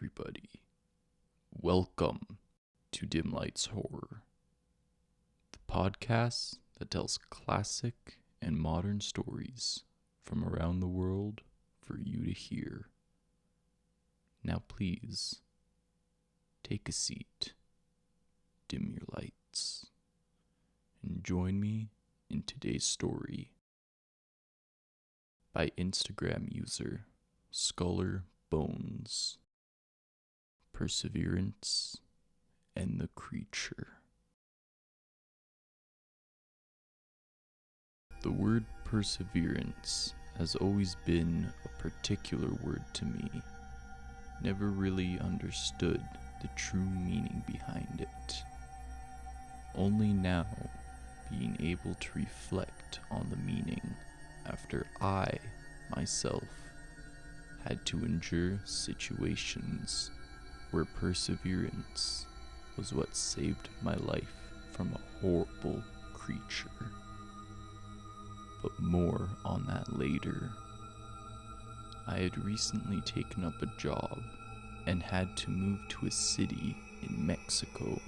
everybody. Welcome to Dim Lights Horror, the podcast that tells classic and modern stories from around the world for you to hear. Now please, take a seat, dim your lights, and join me in today's story by Instagram user Scholar Bones. Perseverance and the Creature. The word perseverance has always been a particular word to me. Never really understood the true meaning behind it. Only now, being able to reflect on the meaning after I, myself, had to endure situations where perseverance was what saved my life from a horrible creature. But more on that later. I had recently taken up a job and had to move to a city in Mexico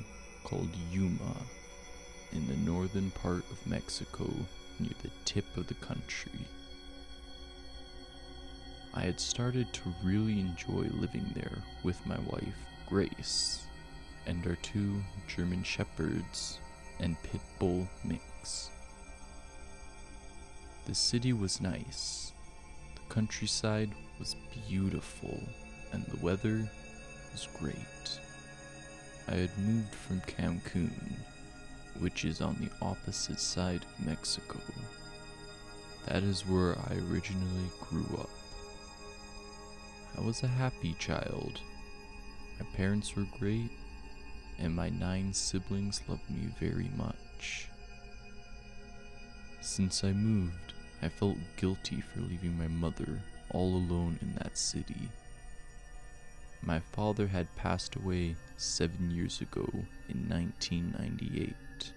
called Yuma, in the northern part of Mexico near the tip of the country. I had started to really enjoy living there with my wife, Grace, and our 2 German Shepherds and Pit Bull mix. The city was nice, the countryside was beautiful, and the weather was great. I had moved from Cancun, which is on the opposite side of Mexico. That is where I originally grew up. I was a happy child. My parents were great, and my 9 siblings loved me very much. Since I moved, I felt guilty for leaving my mother all alone in that city. My father had passed away 7 years ago in 1998,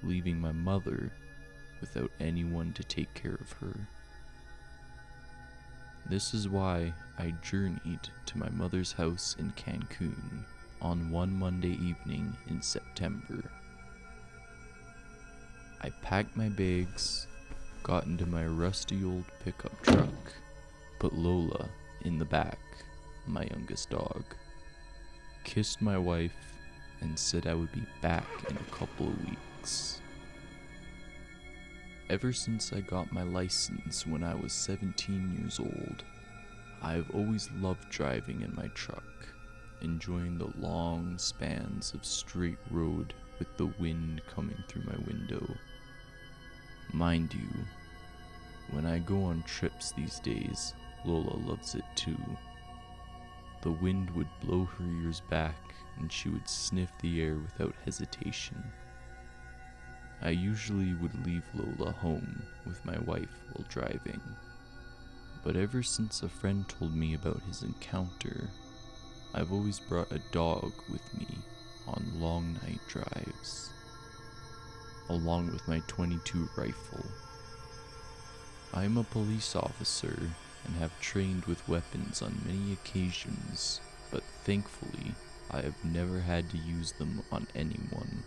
leaving my mother without anyone to take care of her. This is why I journeyed to my mother's house in Cancun on one Monday evening in September. I packed my bags, got into my rusty old pickup truck, put Lola in the back, my youngest dog, kissed my wife, and said I would be back in a couple of weeks. Ever since I got my license when I was 17 years old, I have always loved driving in my truck, enjoying the long spans of straight road with the wind coming through my window. Mind you, when I go on trips these days, Lola loves it too. The wind would blow her ears back and she would sniff the air without hesitation. I usually would leave Lola home with my wife while driving, but ever since a friend told me about his encounter, I've always brought a dog with me on long night drives, along with my .22 rifle. I am a police officer and have trained with weapons on many occasions, but thankfully I have never had to use them on anyone.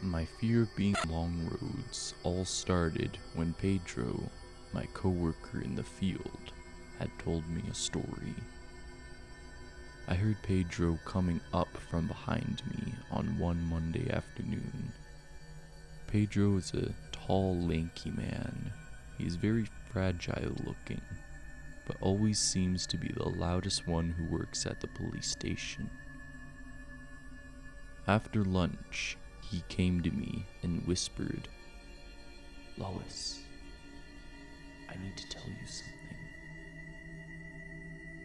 My fear of being on long roads all started when Pedro, my coworker in the field, had told me a story. I heard Pedro coming up from behind me on one Monday afternoon. Pedro is a tall, lanky man. He is very fragile looking, but always seems to be the loudest one who works at the police station. After lunch, he came to me and whispered, "Lois, I need to tell you something."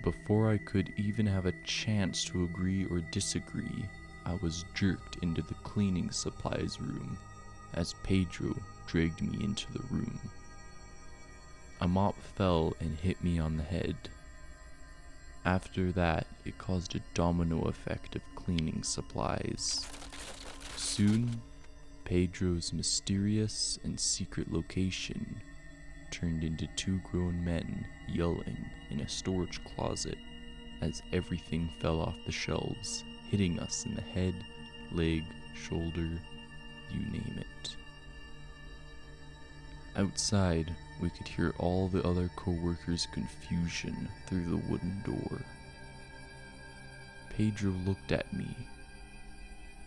Before I could even have a chance to agree or disagree, I was jerked into the cleaning supplies room as Pedro dragged me into the room. A mop fell and hit me on the head. After that, it caused a domino effect of cleaning supplies. Soon, Pedro's mysterious and secret location turned into 2 grown men yelling in a storage closet as everything fell off the shelves, hitting us in the head, leg, shoulder, you name it. Outside, we could hear all the other co-workers' confusion through the wooden door. Pedro looked at me.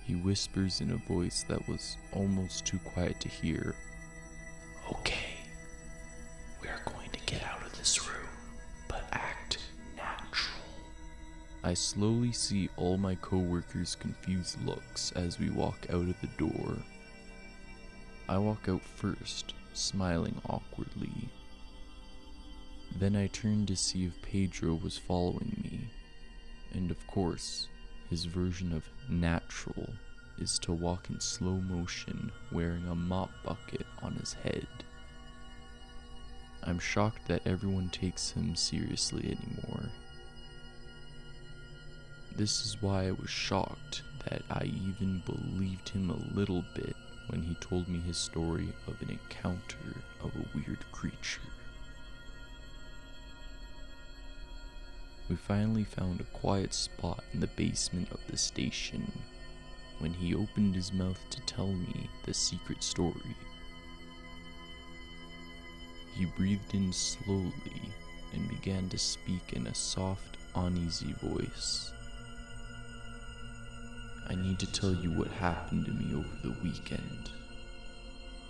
He whispers in a voice that was almost too quiet to hear. Okay, we are going to get out of this room, but act natural. I slowly see all my co-workers' confused looks as we walk out of the door. I walk out first, smiling awkwardly. Then I turn to see if Pedro was following me, and of course, his version of natural is to walk in slow motion wearing a mop bucket on his head. I'm shocked that everyone takes him seriously anymore. This is why I was shocked that I even believed him a little bit when he told me his story of an encounter of a weird creature. We finally found a quiet spot in the basement of the station when he opened his mouth to tell me the secret story. He breathed in slowly and began to speak in a soft, uneasy voice. I need to tell you what happened to me over the weekend,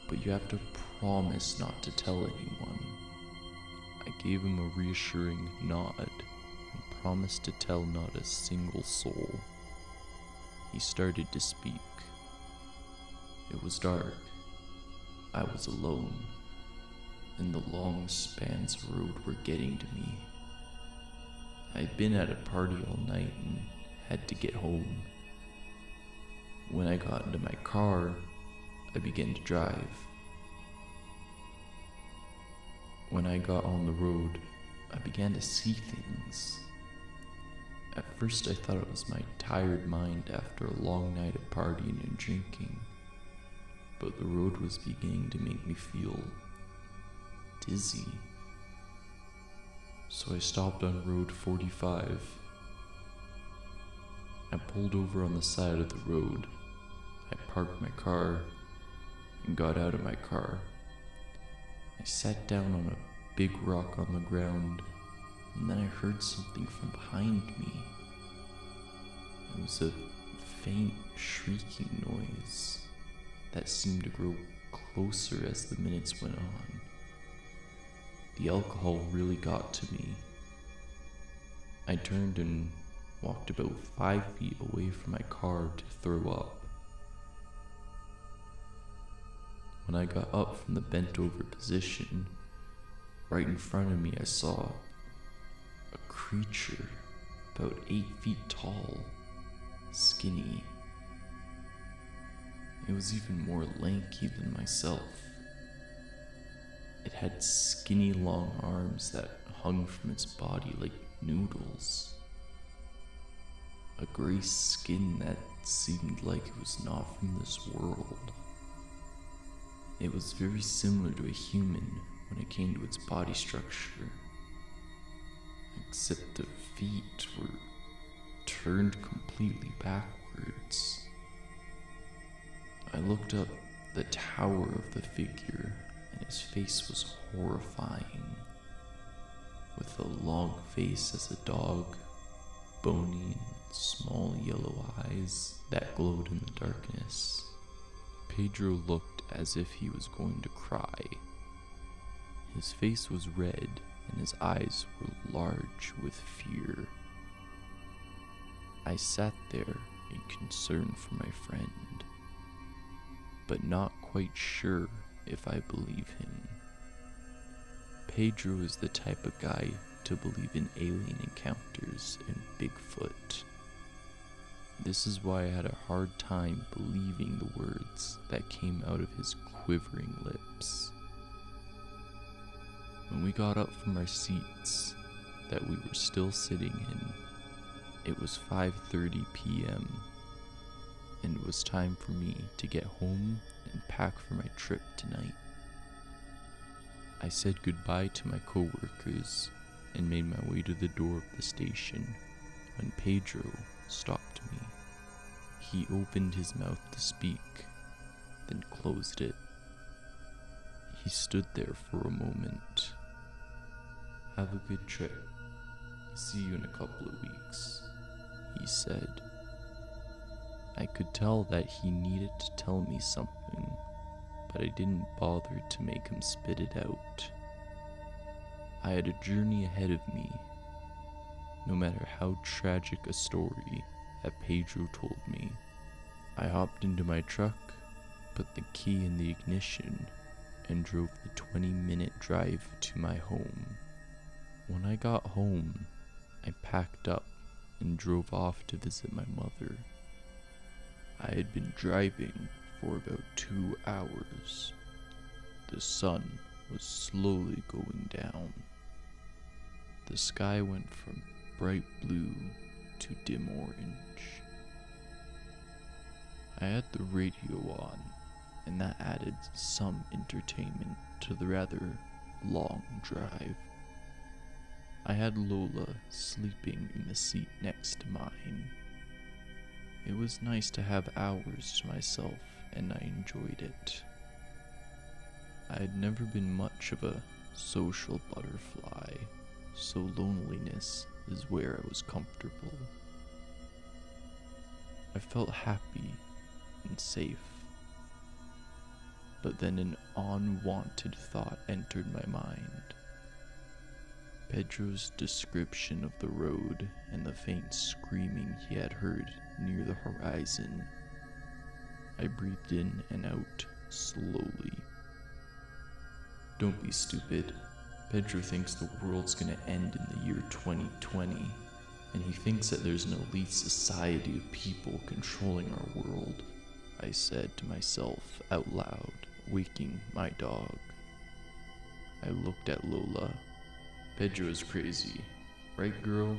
but you have to promise not to tell anyone. I gave him a reassuring nod and promised to tell not a single soul. He started to speak. It was dark. I was alone, and the long spans of road were getting to me. I'd been at a party all night and had to get home. When I got into my car, I began to drive. When I got on the road, I began to see things. At first I thought it was my tired mind after a long night of partying and drinking, but the road was beginning to make me feel dizzy. So I stopped on road 45. I pulled over on the side of the road. I parked my car and got out of my car. I sat down on a big rock on the ground, and then I heard something from behind me. It was a faint shrieking noise that seemed to grow closer as the minutes went on. The alcohol really got to me. I turned and walked about 5 feet away from my car to throw up. When I got up from the bent over position, right in front of me I saw a creature about 8 feet tall, skinny. It was even more lanky than myself. It had skinny long arms that hung from its body like noodles. A gray skin that seemed like it was not from this world. It was very similar to a human when it came to its body structure, except the feet were turned completely backwards. I looked up the tower of the figure, and his face was horrifying, with a long face as a dog, bony and small yellow eyes that glowed in the darkness. Pedro looked as if he was going to cry. His face was red, and his eyes were large with fear. I sat there in concern for my friend, but not quite sure if I believe him. Pedro is the type of guy to believe in alien encounters and Bigfoot. This is why I had a hard time believing the words that came out of his quivering lips. When we got up from our seats that we were still sitting in, it was 5:30 p.m. and it was time for me to get home and pack for my trip tonight. I said goodbye to my co-workers and made my way to the door of the station when Pedro stopped me. He opened his mouth to speak, then closed it. He stood there for a moment. "Have a good trip. See you in a couple of weeks," he said. I could tell that he needed to tell me something, but I didn't bother to make him spit it out. I had a journey ahead of me. No matter how tragic a story that Pedro told me, I hopped into my truck, put the key in the ignition, and drove the 20-minute drive to my home. When I got home, I packed up and drove off to visit my mother. I had been driving for about 2 hours. The sun was slowly going down. The sky went from bright blue to dim orange. I had the radio on, and that added some entertainment to the rather long drive. I had Lola sleeping in the seat next to mine. It was nice to have hours to myself, and I enjoyed it. I had never been much of a social butterfly, so loneliness is where I was comfortable. I felt happy and safe. But then an unwanted thought entered my mind. Pedro's description of the road and the faint screaming he had heard near the horizon. I breathed in and out slowly. "Don't be stupid. Pedro thinks the world's gonna end in the year 2020, and he thinks that there's an elite society of people controlling our world," I said to myself out loud, waking my dog. I looked at Lola. "Pedro is crazy, right, girl?"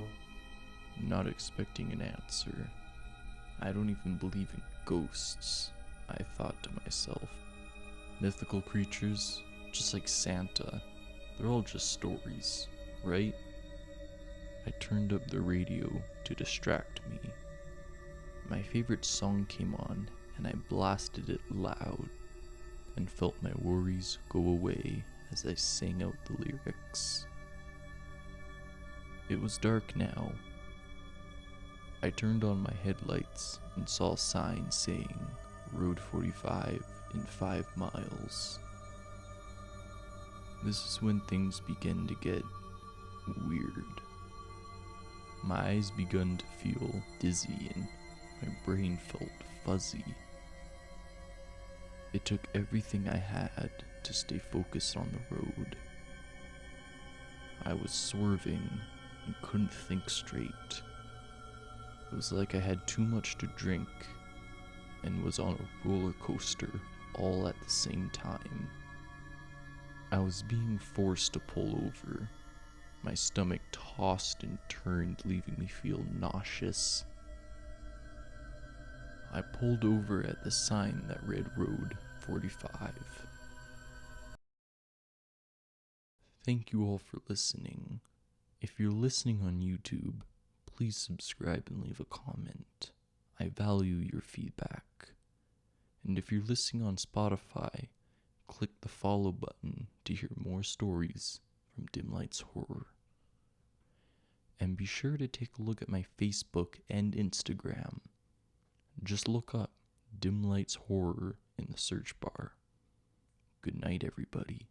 Not expecting an answer. "I don't even believe in ghosts," I thought to myself. "Mythical creatures, just like Santa, they're all just stories, right?" I turned up the radio to distract me. My favorite song came on, and I blasted it loud and felt my worries go away as I sang out the lyrics. It was dark now. I turned on my headlights and saw a sign saying Road 45 in 5 miles. This is when things begin to get weird. My eyes begun to feel dizzy and my brain felt fuzzy. It took everything I had to stay focused on the road. I was swerving and couldn't think straight. It was like I had too much to drink and was on a roller coaster all at the same time. I was being forced to pull over. My stomach tossed and turned, leaving me feel nauseous. I pulled over at the sign that read Road 45. Thank you all for listening. If you're listening on YouTube, please subscribe and leave a comment. I value your feedback. And if you're listening on Spotify, click the follow button to hear more stories from Dim Lights Horror. And be sure to take a look at my Facebook and Instagram. Just look up Dim Lights Horror in the search bar. Good night, everybody.